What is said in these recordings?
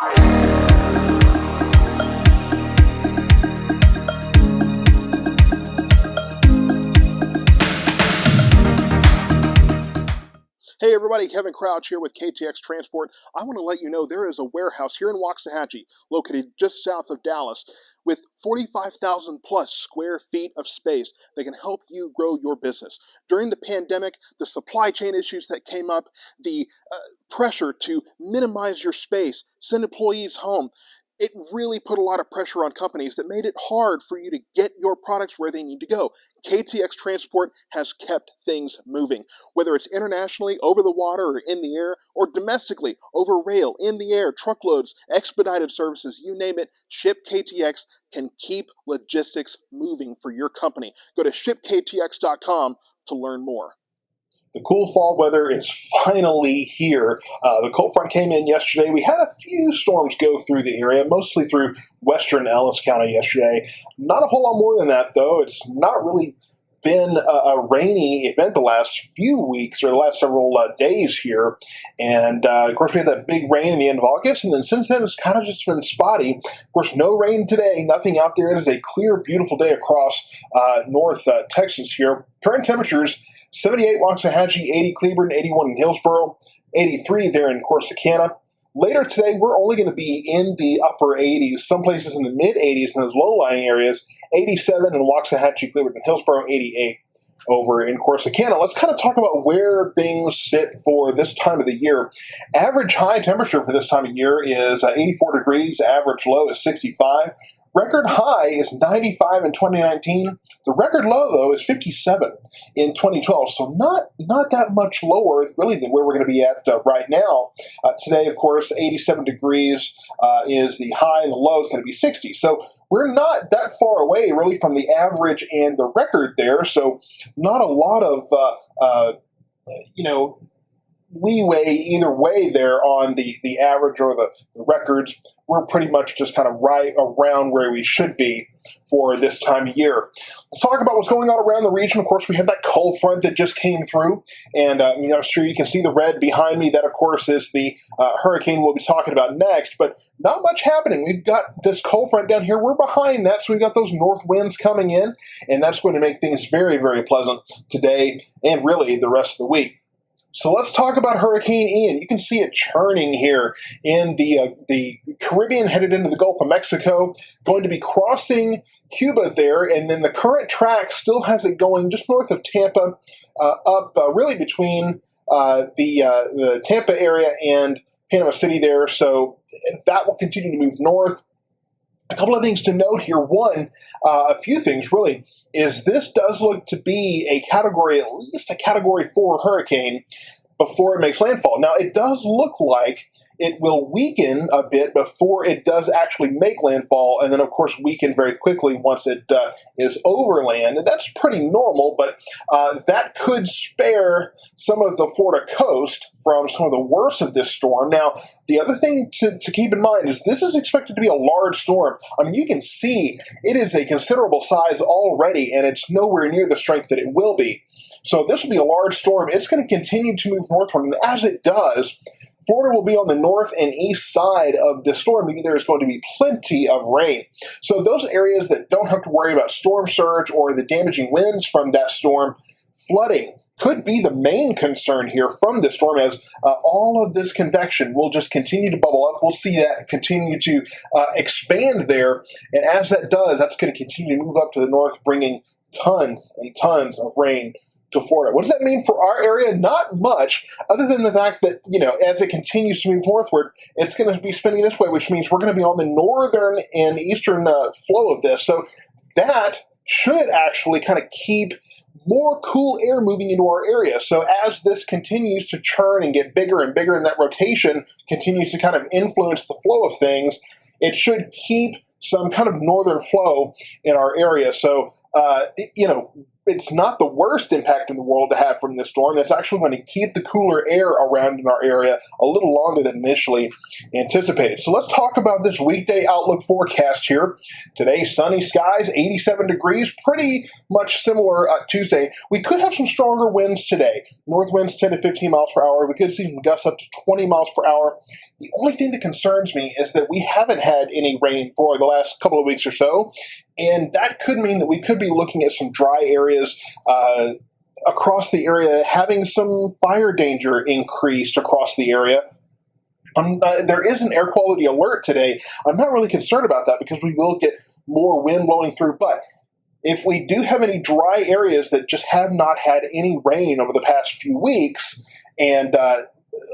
Hey everybody, Kevin Crouch here with KTX Transport. I want to let you know there is a warehouse here in Waxahachie, located just south of Dallas, with 45,000 plus square feet of space that can help you grow your business. During the pandemic, the supply chain issues that came up, the pressure to minimize your space, send employees home, it really put a lot of pressure on companies that made it hard for you to get your products where they need to go. KTX Transport has kept things moving. Whether it's internationally, over the water, or in the air, or domestically, over rail, in the air, truckloads, expedited services, you name it, Ship KTX can keep logistics moving for your company. Go to shipktx.com to learn more. The cool fall weather is finally here. The cold front came in yesterday. We had a few storms go through the area, mostly through western Ellis County yesterday. Not a whole lot more than that, though. It's not really been a rainy event the last few weeks or the last several days here. And, of course, we had that big rain in the end of August, and then since then it's kind of just been spotty. Of course, no rain today, nothing out there. It is a clear, beautiful day across North Texas here. Current temperatures, 78 Waxahachie, 80 Cleburne, 81 in Hillsboro, 83 there in Corsicana. Later today, we're only going to be in the upper 80s, some places in the mid-80s in those low-lying areas, 87 in Waxahachie, Cleburne, and Hillsboro, 88 over in Corsicana. Let's kind of talk about where things sit for this time of the year. Average high temperature for this time of year is 84 degrees. Average low is 65. Record high is 95 in 2019. The record low, though, is 57 in 2012. So not that much lower, really, than where we're going to be at right now. Today, of course, 87 degrees is the high, and the low is going to be 60. So we're not that far away, really, from the average and the record there. So not a lot of, leeway either way there on the average or the records. We're pretty much just kind of right around where we should be for this time of year. Let's talk about what's going on around the region. Of course, we have that cold front that just came through, and I'm sure you can see the red behind me. That, of course, is the hurricane we'll be talking about next, but not much happening. We've got this cold front down here. We're behind that, so we've got those north winds coming in, and that's going to make things very, very pleasant today and really the rest of the week. So let's talk about Hurricane Ian. You can see it churning here in the Caribbean, headed into the Gulf of Mexico, going to be crossing Cuba there, and then the current track still has it going just north of Tampa, up really between the Tampa area and Panama City there. So that will continue to move north. A couple of things to note here. One, a few things really, is this does look to be a category, at least a Category 4 hurricane before it makes landfall. Now, it does look like it will weaken a bit before it does actually make landfall, and then, of course, weaken very quickly once it is over land. And that's pretty normal, but that could spare some of the Florida coast from some of the worst of this storm. Now, the other thing to keep in mind is this is expected to be a large storm. I mean, you can see it is a considerable size already, and it's nowhere near the strength that it will be. So this will be a large storm. It's going to continue to move northward, and as it does, Florida will be on the north and east side of the storm. There is going to be plenty of rain. So those areas that don't have to worry about storm surge or the damaging winds from that storm, flooding could be the main concern here from this storm, as all of this convection will just continue to bubble up. We'll see that continue to expand there, and as that does, that's going to continue to move up to the north, bringing tons and tons of rain to Florida. What does that mean for our area? Not much, other than the fact that, as it continues to move northward, it's going to be spinning this way, which means we're going to be on the northern and eastern flow of this. So that should actually kind of keep more cool air moving into our area. So as this continues to churn and get bigger and bigger, and that rotation continues to kind of influence the flow of things, it should keep some kind of northern flow in our area. So, it's not the worst impact in the world to have from this storm. That's actually going to keep the cooler air around in our area a little longer than initially anticipated. So let's talk about this weekday outlook forecast here. Today, sunny skies, 87 degrees, pretty much similar Tuesday. We could have some stronger winds today. North winds 10 to 15 miles per hour. We could see some gusts up to 20 miles per hour. The only thing that concerns me is that we haven't had any rain for the last couple of weeks or so, and that could mean that we could be looking at some dry areas across the area, having some fire danger increased across the area. There is an air quality alert today. I'm not really concerned about that because we will get more wind blowing through, but if we do have any dry areas that just have not had any rain over the past few weeks, and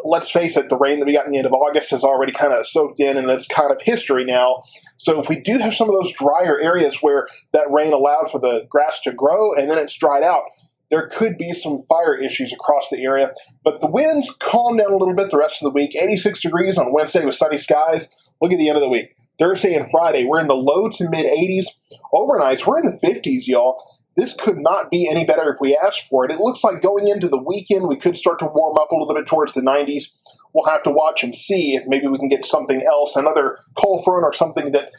let's face it, the rain that we got in the end of August has already kind of soaked in, and it's kind of history now. So if we do have some of those drier areas where that rain allowed for the grass to grow and then it's dried out, there could be some fire issues across the area. But the winds calm down a little bit the rest of the week. 86 degrees on Wednesday with sunny skies. Look at the end of the week. Thursday and Friday, we're in the low to mid 80s. Overnights, we're in the 50s, y'all. This could not be any better if we asked for it. It looks like going into the weekend, we could start to warm up a little bit towards the 90s. We'll have to watch and see if maybe we can get something else, another cold front or something that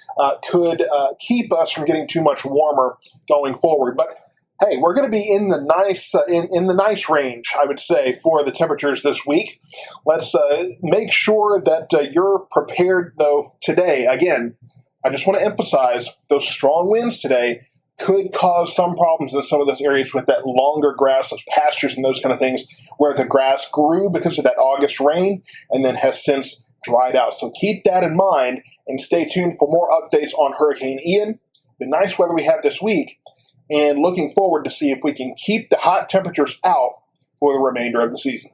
could keep us from getting too much warmer going forward. But hey, we're going to be in the nice in the nice range, I would say, for the temperatures this week. Let's make sure that you're prepared, though, today. Again, I just want to emphasize those strong winds today could cause some problems in some of those areas with that longer grass, those pastures and those kind of things, where the grass grew because of that August rain and then has since dried out. So keep that in mind and stay tuned for more updates on Hurricane Ian, the nice weather we have this week, and looking forward to see if we can keep the hot temperatures out for the remainder of the season.